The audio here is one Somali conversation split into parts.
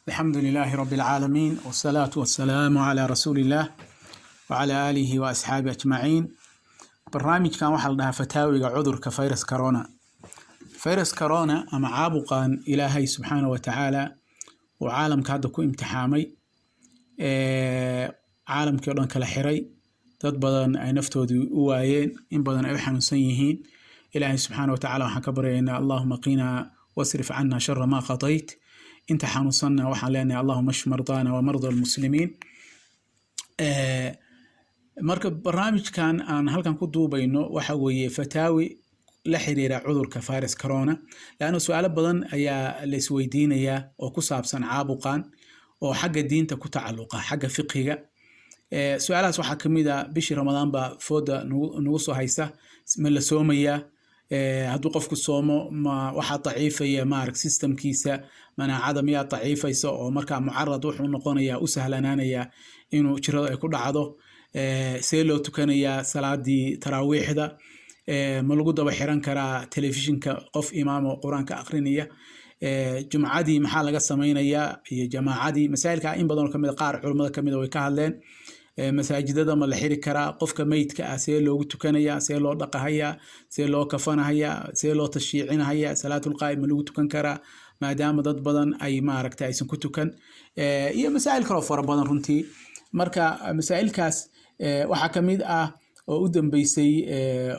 الحمد لله رب العالمين والصلاة والسلام على رسول الله وعلى آله وأصحابه أجمعين. برنامج كان واحد لها فتاوي عذر كفيروس كورونا. فيروس كورونا أما عابقان إلهي سبحانه وتعالى وعالم كادكو امتحامي عالم كيران كلا حري dad badan ay naftoodu u waayeen in badan ay xanuunsan yihiin ilaahay subxaanahu wa ta'ala waxaan ka baryaynaa allahumma qina wasrif anna sharra ma qadayt inta xanuunsanna waxaan leenahay allahumma shfi mardana wa marda almuslimiin. marka barnaamijkan aan halkan ku duubayno waxa weeye fataawi la xiriira cudurka virus corona laana su'aalo badan ayaa la isweydiinayaa oo ku saabsan caabuqan oo xagga diinta ku tacalluqa xagga fiqiga. سؤالات waxaa kamida bishii Ramadaan ba fooda nagu soo haysa ma la soomaya haduu qofku soomo ma waxa daciifaya maark systemkiisa manaacada miya daciifayso oo marka mucarrad wuxuu noqonayaa u sahlanaanaya inuu jirado ay ku dhacdo see loo tukanaya salaadii taraawiixda ma lagu daba xiran karaa telefishinka qof imaam oo quraanka aqrinaya jumcadii maxaa laga sameeynaya iyo jamaacadii masaa'ilka in badan oo kamid qaar culimada kamid way ka hadleen masaajidada ma la xiri karaa qofka meydka ah see loogu tukanaya see loo dhaqahaya see loo kafanahaya see loo tashiicinahaya salaatul qaa'im lagu tukan karaa maadaama dad badan ay maaragtay aysan ku tukan iyo masaa'il kale oo fara badan runtii. marka masaa'ilkaas waxa kamid ah oo u dambeysay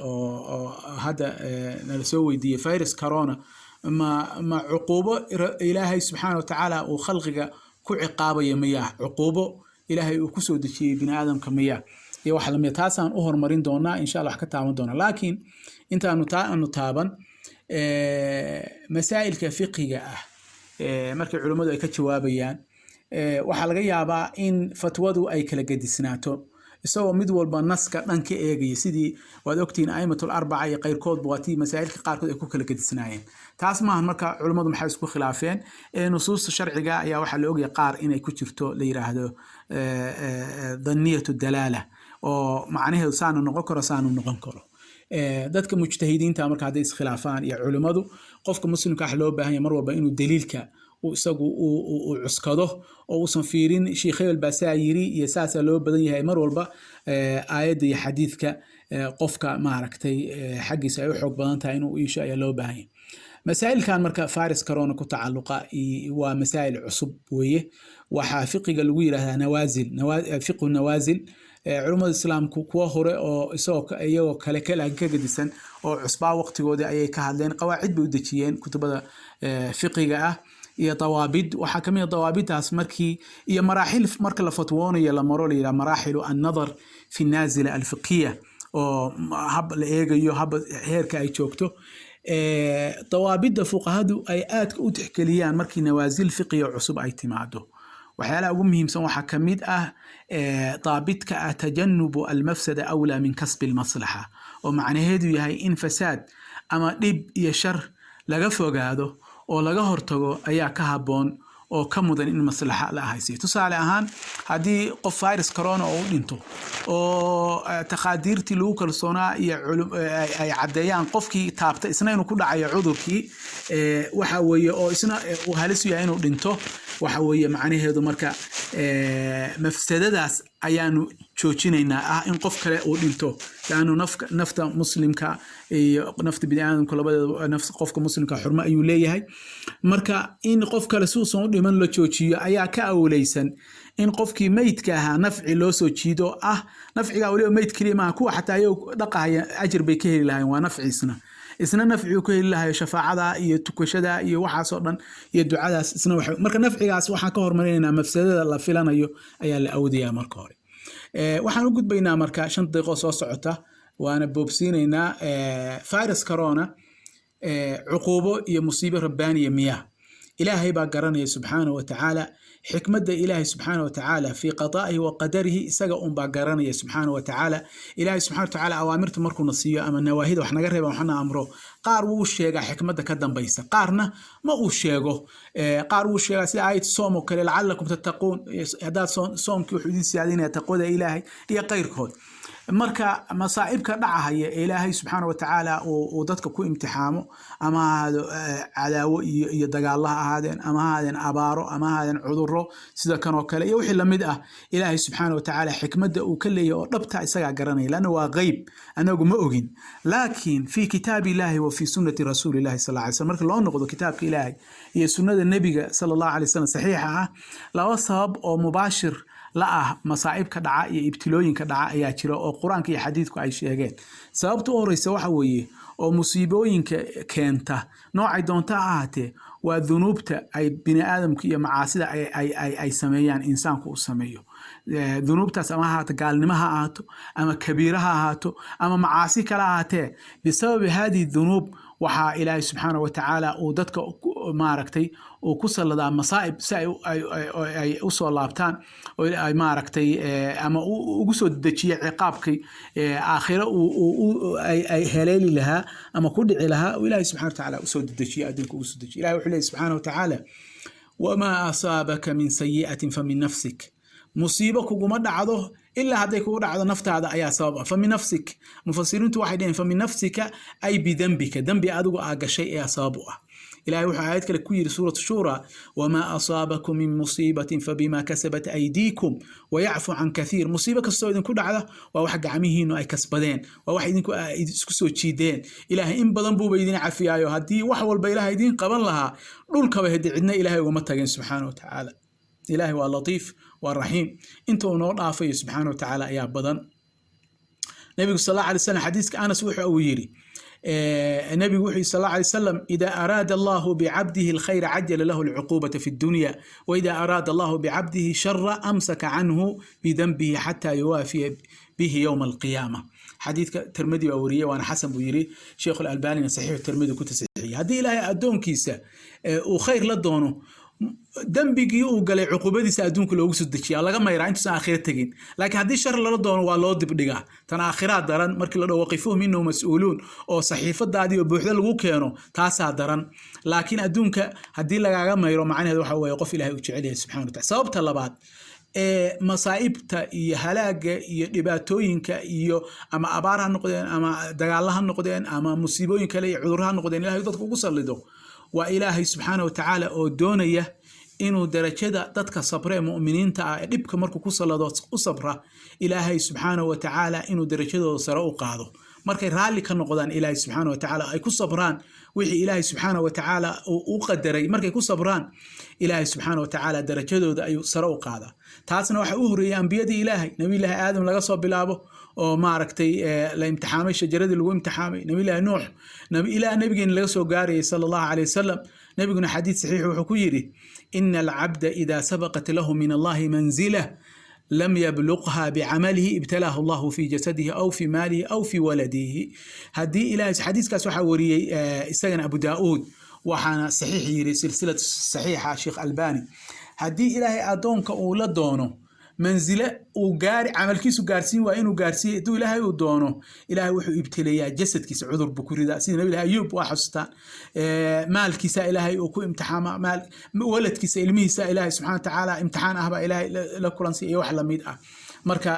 oo hada nala soo weydiiyay virus corona ma cuqubo ilaahay subxaanahu wa ta'ala uu khalqiga ku ciqaabaya miyaa cuqubo ilaahay uu ku soo dejiyay bini aadamka miyaa iyo waxa lamid taasaan u horumarin doonaa insha Allah wax ka taaban doonaa laakiin intaanu taaban masaa'ilka fiqiga ah markay culimadu ay ka jawaabayaan waxa laga yaabaa in fatwadu ay kala gadisnaato isagoo mid walba naska dhanka eegaya sidii waad ogtiin aymatul arba'a iyo qayrkood buuqatii masaa'ilka qaarkood ay ku kala gadisnaayeen taas maahan marka culimadu maxay isku khilaafeen nusuusta sharciga ayaa waxa la ogyahay qaar inay ku jirto la yiraahdo dhaniyatu dalala oo macnaheedu saanu noqon karo dadka mujtahidiinta marka haday iskhilaafaan iyo culimadu qofka muslimka ah loo baahan yahay mar walba inuu daliilka isagu uu cuskado oo uusan fiirin sheekh hebel basaayiri iyo saasa loo badan yahay mar walba aayada iyo xadiidka qofka maaragtay xaqiisa ay u xoog badan tahay inuu iisho ayaa loo baahan yahay. masaa'ilkan marka virus corona ku tacalluqa waa masaa'il cusub weeye waxa fiqiga lagu yiraahdaa fiqhu nawazil culimada islaamku kuwa hore oo iyagoo kale ka gadisan oo cusbaa waqtigoodii ayay ka hadleen qawaacid bay u dejiyeen kutubada fiqiga ah iyo dawaabid waxa kamid ah dawaabidaas markii iyo maraaxil marka la fatwoonayo la maro la maraaxilu an-nadar fi an-nazila al-fiqhiyya oo hab la eegayo hab heerka ay joogto dawaabida fuqahadu ay aad u tixgeliyaan markii nawaasil fiqhiyo cusub ay timaado waxyaalaha ugu muhiimsan waxa kamid ah daabidka tajannubu al-mafsada awla min kasb al-maslaha oo macnaheedu yahay in fasaad ama dhib iyo shar laga fogaado oo laga hortago ayaa ka haboon oo ka mudan in maslaxa la haysto. tusaale ahaan hadii qof virus corona uu dhinto oo taqaadiirtii lagu kalsoonaa iyo ay cadeeyaan qofkii taabta isna inuu ku dhacayo cudurkii waxa weeye oo isna uu halis yahay inuu dhinto waxa weeye macnaheedu marka mafsadadaas ayaanu joojinaynaa in qof kale uu dhinto laanu nafta muslimka iyo nafta bini'aadamka labadaba nafta qofka muslimka xurmo ayuu leeyahay marka in qof kale suusan u dhiman la joojiyo ayaa ka awleysan in qofkii meydka ahaa nafci loo soo jiido nafciga waliba meyd kaliya ma kuwa xataa ay dhaqaaya ajir bay ka heli lahayn waa nafciisna isna nafcigu ka heli lahayo shafaacada iyo tukashada iyo waxaas oo dhan iyo ducadaas isna marka nafcigaas waxaan ka hormarinaynaa mafsadada la filanayo ayaa la awdiyaa marka hore. waxaan u gudbaynaa marka 5 daqiiqo soo socota waana boobsiinaynaa virus corona cuqubo iyo musiibo rabbaaniya miya ilaahay baa garanaya subxaanahu wa ta'ala xikmadda ilaahay subxaanahu wa ta'ala fi qadaa'ihi wa qadarihi isaga baa garanaya subxaanahu wa ta'ala ilaahay subxaanahu wa ta'ala awaamirta markuu nasiyo ama nawaahida wax naga reeba waxna amro qaar wuu sheegaa xikmadda ka dambaysa qaarna ma uu sheego qaar wuu sheegaa sida aayad soom oo kale lacalakum tattaquun haddaad soomkii wuxuu idin siyaadinaya taqwada ilaahay iyo qayrkood marka masaa'ibka dhacahaya ilaahay subxaana wa tacaala uu dadka ku imtixaamo ama cadaawo iyo dagaalo ha ahaadeen ama ha ahaadeen abaaro ama ha ahaadeen cudurro sida kan oo kale iyo wixii lamid ah ilaahay subxaana wa tacaala xikmadda uu ka leeyahay oo dhabta isagaa garanaya lanna waa qeyb anagu ma ogin laakiin fi kitaabi illaahi wa fi sunnati rasuulillahi sal alla alay slam marka loo noqdo kitaabka ilaahay iyo sunnada nebiga sala allahu alay wasallam saxiixa ah laba sabab oo mubaashir la ah masaa'ibka dhaca iyo ibtilooyinka dhaca ayaa jira oo quraanka iyo xadiidku ay sheegeen sababta u horeysa waxa weeye oo musiibooyinka keenta noocay doonta ahaatee waa dunuubta ay bini aadamku iyo macaasida ay sameeyaan insaanku uu sameeyo dunuubtaas ama ahaato gaalnimo ha ahaato ama kabiira ha ahaato ama macaasi kale ahaatee bisababi hadihi dunuub waxaa ilaahay subxaana wa tacaala uu dadka maaragtay uu ku salladaa masaa'ib si ay u soo laabtaan oo ay maaragtay ama ugu soo dejiya ciqaabkay aakhiro ay heleeli lahaa ama ku dhici lahaa oo ilaahay subxana wa tacaala usoo dejiya adduunka ugu soo dejiya ilahay wuxuu leeyahy subxaana wa tacaala wamaa asaabaka min sayi'atin famin nafsik musiibo kuguma dhacdo ilaa hadday kugu dhacdo naftaada ayaa sabab ah famin nafsik mufasiriintu waxay dhaheen famin nafsika ay bidambika dambi adigu aa gashay ayaa sabab u ah ilahay wuxuu aayad kale ku yiri suuratu shura wamaa asaabakum min musiibatin fabima kasabat aydiikum wayacfu can kathiir musiibo kastoo idinku dhacda waa wax gacmihiinu ay kasbadeen waa wax idinku isku soo jiideen ilaahay in badan buuba idin cafiyaayo haddii wax walba ilaahay idin qaban lahaa dhulkaba hedi cidna ilaahay ugama tageen subxaana wa tacaala ilaahay waa latiif waa raxiim inta uu noo dhaafayo subxaana wa tacaala ayaa badan nabigu sal alla alay slam xadiiska anas wuxuu yiri النبي وحي صلى الله عليه وسلم إذا أراد الله بعبده الخير عجل له العقوبة في الدنيا وإذا أراد الله بعبده شر أمسك عنه بذنبه حتى يوافي به يوم القيامة حديث ترمذي ووريه وأنا حسن بويري شيخ الألباني صحيح الترمذي كنت صحيح هذه إلهي أدون كيسة وخير لدونه dambigii uu galay cuqubadiisa adduunka loogu soo dejiyaa laga mayraa intuusan aakhira tegin laakiin haddii shar lala doono waa loo dibdhigaa tan aakhiraad daran markii la dhaho waqifuhum innahum mas'uuluun oo saxiifadaadii oo buuxda lagu keeno taasaa daran laakiin adduunka haddii lagaaga mayro macnaheedu waxa weeye qof ilaahay u jecel yahay subxana wa taala sababta labaad masaa'ibta iyo halaaga iyo dhibaatooyinka iyo ama abaar ha noqdeen ama dagaalla ha noqdeen ama musiibooyin kale iyo cudurro ha noqdeen ilahay dadka ugu sallido waa ilaahay subxaana wa tacaala oo doonaya inuu darajada dadka sabree mu'miniinta ah dhibka markuu ku salado u sabra ilaahay subxaana wa tacaala inuu darajadooda sare u qaado markay raalli ka noqdaan ilaahay subxaana wa tacaala ay ku sabraan wixii ilaahay subxaana wa tacaala u qadaray markay ku sabraan ilaahay subxaana wa tacaala darajadooda ayuu sare u qaadaa taasna waxa u horeeyay ambiyadii ilaahay nabiyullaahi aadam laga soo bilaabo oo maaragtay la imtixaamay shajaradii lagu imtixaamay nabiyullaahi nuux ilaa nabigeena laga soo gaarayay sala allahu calayhi wasalam nabiguna xadiid saxiix wuxuu ku yidhi ina alcabda idaa sabaqat lahu min allahi manzilah لم يبلغها بعمله ابتلاه الله في جسده أو في ماله أو في ولده هذه إلى حديث كاس وحوري استغنى أبو داود وحنا صحيح يري سلسلة صحيحة شيخ ألباني هذه إلهي أدونك أولا دونه منزله وقاري عمل كيسو قارسين وإنو قارسين دو إلهي ودونه إلهي وحو ابتليا جسد كيس عذر بكوري دا سيدنا نبي أيوب وحسطان مال كيسا إلهي وكو امتحاما مال ولد كيسا إلميسا إلهي سبحانه وتعالى امتحان أهبا إلهي لكولانسي أي وحلا ميد marka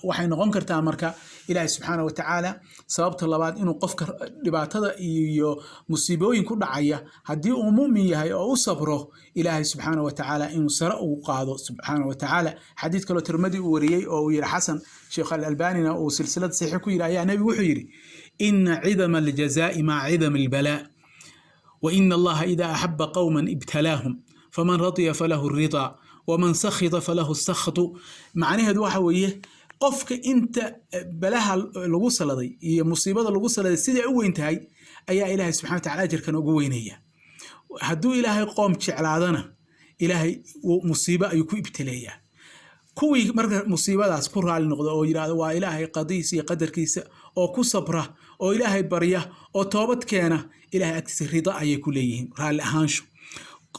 waxay noqon kartaa marka ilaahay subxaana wa tacaala sababta labaad inuu qofka dhibaatada iyo musiibooyin ku dhacaya haddii uu muumin yahay oo u sabro ilaahay subxaana wa tacaala inuu sare ugu qaado subxaana wa tacaala xadiid kaloo tirmadi uu wariyey oo uu yidhi xasan sheekh alalbanina uu silsilad saxiix ku yidhi ayaa nebigu wuxuu yidhi ina cidama aljazaa'i maca cidami albalaa wa ina allaha idaa axaba qowman ibtalaahum faman radiya falahu ridaa ومن سخط فله السخط معناها waxa weeye qofka inta balaha lagu saladay iyo musiibada lagu saladay sidii u weyntahay ayaa ilaahay subxaanahu wa ta'aala ajirkan ugu weynaya haduu ilaahay qoom jeclaadana ilaahay musiibo ay ku ibtileeyaa kuwii marka musiibadaas ku raali noqdo oo yiraahdo waa ilaahay qadiis iyo qadarkiisa oo ku sabra oo ilaahay barya oo toobad keena ilaahay agtiisa rida ayay ku leeyihiin raali ahaansho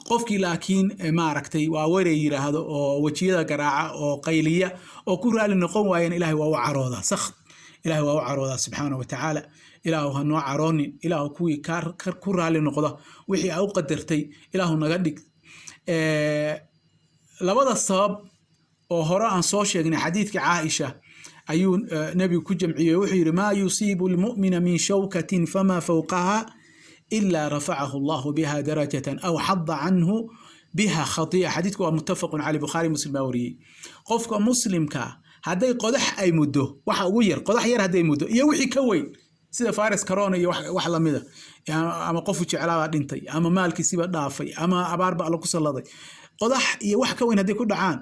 qofkii laakiin maaragtay waa wareey yiraahdo oo wajiyada garaaca oo qayliya oo ku raali noqon waayeen ilaahay waa u carooda sakht ilaahay waa u carooda subxaanahu wa ta'aala ilaahu ha noo caroonin ilaahu kuwii ku raali noqda wixii aa u qadartay ilaahu naga dhig labada sabab oo hore aan soo sheegnay xadiidka caaisha ayuu nabigu ku jamciyey wuxuu yidhi maa yusiibu lmu'mina min shawkatin famaa fawqaha ilaa rafacahu allahu biha darajatan aw xada canhu biha khati'a xadiidku waa muttafaqun caley bukhaari muslim baa wariyey qofka muslimka hadday qodax ay muddo waxa ugu yar qodax yar hadday muddo iyo wixii ka weyn sida virus corona iyo wax lamida ama qofu jeclaabaa dhintay ama maalkiisiba dhaafay ama abaarba alla ku salladay qodax iyo wax ka weyn hadday ku dhacaan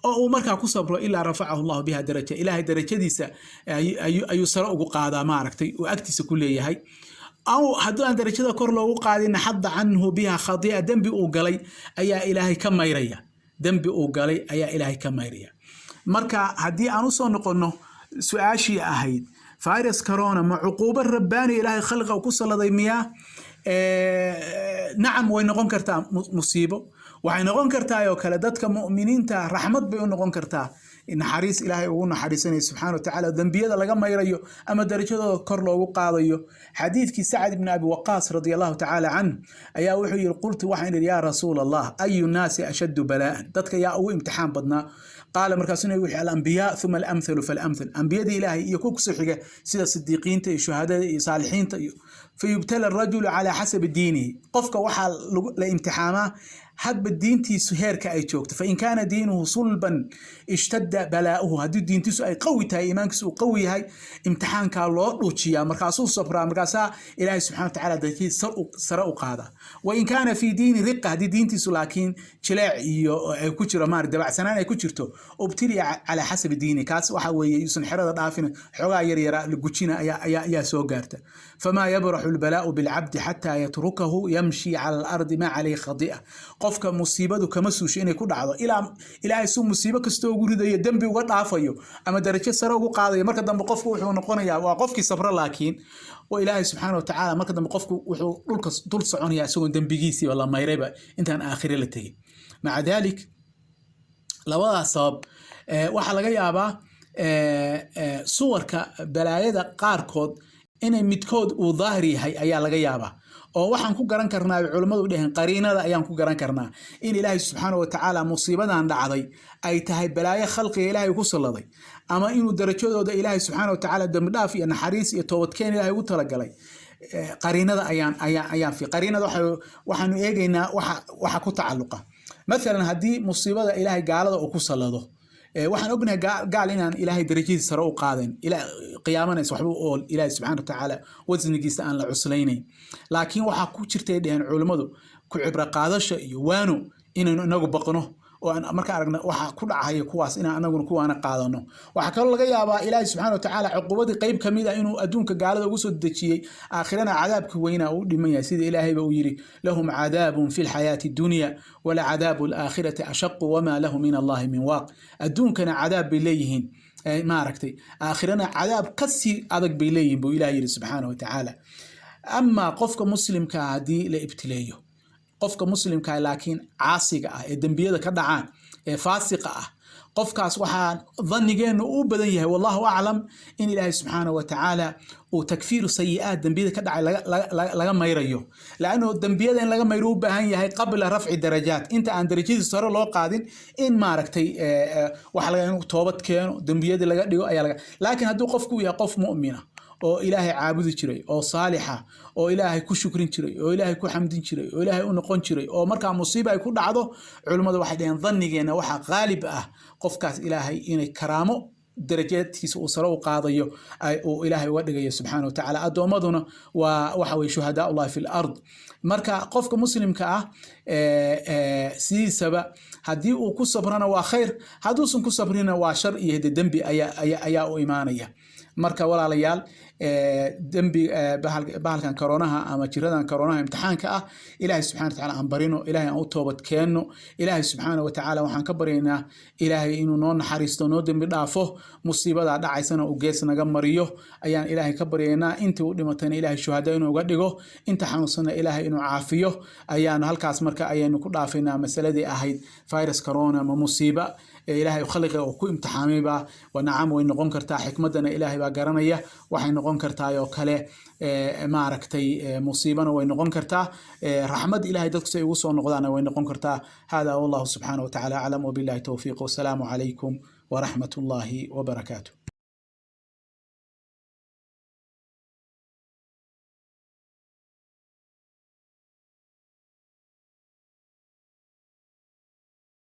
oo uu markaa ku sabro ilaa rafacahu allahu biha daraja ilaahay darajadiisa ayuu sare ugu qaadaa maaragtay uu agtiisa ku leeyahay aw hadduu aan darajada kor loogu qaadin xadda canhu biha khadi'a dembi uu galay ayaa ilaahay ka mayraya dembi uu galay ayaa ilaahay ka mayraya marka haddii aan u soo noqonno su-aashii ahayd virus corona ma cuquubo rabbaani ilaahay khalqiga ku salladay miyaa nacam way noqon kartaa musiibo waxay noqon kartaa oo kale dadka mu'miniinta raxmad bay u noqon kartaa naxariis ilaahay ugu naxariisanaya subxaana wa tacaala dembiyada laga mayrayo ama darajadooda kor loogu qaadayo xadiidkii sacd ibn abi waqaas radi allahu tacaala canh ayaa wuxuu yidhi qultu waxaan idhi yaa rasuula allah ayu naasi ashaddu balaa'an dadka yaa ugu imtixaan badnaa qaala markaasuu nabigu wuxuu alambiyaa uma alamthalu falamthal ambiyadii ilaahay iyo ku kusoo xiga sida sidiiqiinta iyo shuhadada iyo saalixiinta iyo fayubtala arajulu calaa xasabi diinihi qofka waxaa la imtixaamaa hadba diintiisu heerka ay joogto fain kaana diinuhu sulban ishtadda balaa'uhu haddii diintiisu ay qawi tahay iimaankiisu uu qawi yahay imtixaankaa loo dhuujiyaa markaasuu sabraa markaasaa ilaahay subxana wa tacaala darkiisa sare u qaadaa wain kaana fii diini riqa haddii diintiisu laakiin jileec iyo ay ku jiro maari dabacsanaan ay ku jirto ubtiliya calaa xasabi diini kaas waxa weeye yuusan xerada dhaafin xoogaa yaryara la gujina ayaa soo gaarta famaa yabraxu lbalaa'u bilcabdi xataa yatrukahu yamshi cala alardi ma calayhi khadi'a qofka musiibadu kama suusho inay ku dhacdo ilaahay suu musiibo kastoo ugu ridayo dembi uga dhaafayo ama darajo sare ugu qaadayo marka dambe qofku wuxuu noqonayaa waa qofkii sabro laakiin oo ilaahay subxaana wa tacaala marka dambe qofku wuxuu dhulka dul soconaya isagoo dembigiisiiba la mayrayba intaan aakhire la tegin maca daalik labadaas sabab waxaa laga yaabaa suwarka balaayada qaarkood inay midkood uu daahir yahay ayaa laga yaabaa oo waxaan ku garan karnaa culimmadu dheheen qariinada ayaan ku garan karnaa in ilaahay subxaana wa tacaala musiibadan dhacday ay tahay balaayo khalqiga ilaahay ku salladay ama inuu darajadooda ilaahay subxaana wa tacaala dembi dhaaf iyo naxariis iyo toobadkeen ilaahay ugu talagalay qariinada ayaan fi qariinada waxaanu eegaynaa waxa ku tacalluqa maalan haddii musiibada ilaahay gaalada uu ku sallado waxaan ognahay gaal inaan ilaahay darajadiisa sare u qaadayn qiyaamanays waxba ool ilaahay subxana wa tacaala wasnigiisa aan la cuslaynayn laakiin waxaa ku jirtay dheheen culimmadu ku cibro qaadasho iyo waano inaynu inagu baqno oo marka aragna waxa ku dhacaya kuwaas inaan anaguna kuwaana qaadano waxaa kaloo laga yaabaa ilaahay subxaana wa tacaala cuqubadii qayb ka mid ah inuu adduunka gaalada ugu soo dejiyey aakhirana cadaabka weynaa uu dhiman yahay sida ilaahayba uu yidhi lahum cadaabun fi lxayaati dunya wala cadaabu alaakhirati ashaqu wamaa lahu min allahi min waaq adduunkana cadaab bay leeyihiin maaragtay aakhirana cadaab kasii adag bay leeyihiin buu ilaah yidhi subxaana wa tacaala amaa qofka muslimka haddii la ibtileeyo qofka muslimka laakiin caasiga ah ee dembiyada ka dhacaan ee faasiqa ah qofkaas waxaa dhannigeenu u badan yahay wallahu aclam in ilaahay subxaana wa tacaala uu takfiiru sayi'aat dembiyada ka dhacay laga mayrayo laanno dembiyada in laga mayro u baahan yahay qabla rafci darajaat inta aan darajadiisa sare loo qaadin in maaragtay waxa laga inuu toobad keeno dembiyadii laga dhigo ayaa laakiin hadduu qofku yahay qof mu'mina oo ilaahay caabudi jiray oo saalixa oo ilaahay ku shukrin jiray oo ilaahay ku xamdin jiray oo ilaahay u noqon jiray oo markaa musiiba ay ku dhacdo culimmadu waxay dhaheen dhannigeena waxaa qaalib ah qofkaas ilaahay inay karaamo darajadkiisa uu sare u qaadayo uu ilaahay uga dhigayo subxaana wa tacaala addoommaduna waa waxa weye shuhadaa ullahi fi lard marka qofka muslimka ah sidiisaba haddii uu ku sabrana waa khayr hadduusan ku sabrina waa shar iyo hede dembi ayaa u imaanaya marka walaalayaal dembi bahalkan koronaha ama jiradan koronaha imtixaanka ah ilaahay subxana wa tacaala aan barino ilaahay aan u toobad keenno ilaahay subxaana wa tacaala waxaan ka baryaynaa ilaahay inuu noo naxariisto noo dembi dhaafo musiibadaa dhacaysana uu gees naga mariyo ayaan ilaahay ka baryaynaa intii u dhimatayna ilaahay shuhada inuu uga dhigo inta xanuunsanna ilaahay inuu caafiyo ayaanu halkaas marka ayaynu ku dhaafaynaa masaladii ahayd virus corona ama musiiba ilaahay khalqiga oo ku imtixaamayba wa nacam way noqon kartaa xikmadana ilaahay baa garanaya waxay noqon noqon kartaa oo kale maaragtay musiibana way noqon kartaa raxmad ilaahay dadku say ugu soo noqdaana way noqon kartaa hada wallahu subhanahu wa ta'ala a'lam wa billahi tawfiq wa salaamu alaykum wa rahmatullahi wa barakatuh